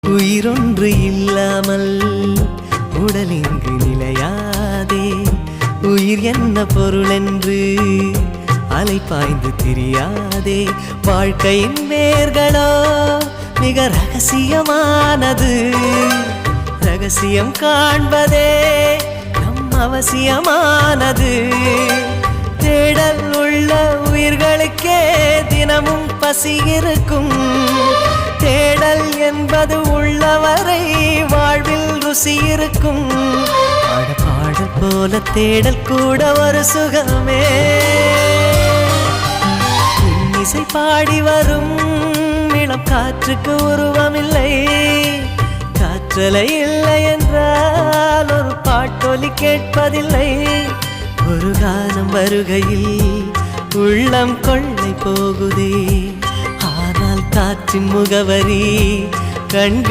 உயிரொன்று இல்லாமல் உடல் இங்கு நிலையாதே. உயிர் என்ன பொருள் என்று அலைப்பாய்ந்து தெரியாதே. வாழ்க்கையின் வேர்களோ மிக ரகசியமானது. ரகசியம் காண்பதே நம் அவசியமானது. தேடல் உள்ள உயிர்களுக்கே தினமும் பசி இருக்கும். தேடல் என்பது உள்ளவரை வாழ்வில் ருசி இருக்கும். பாடல் போல தேடல் கூட ஒரு சுகமே. இசை பாடி வரும் இளம் காற்றுக்கு உருவமில்லை. காற்றலை இல்லை என்றால் ஒரு பாட்டொலி கேட்பதில்லை. ஒரு காலம் வருகையில் உள்ளம் கொள்ளை போகுதே. ஆனால் காற்றின் முகவரி கண்கள்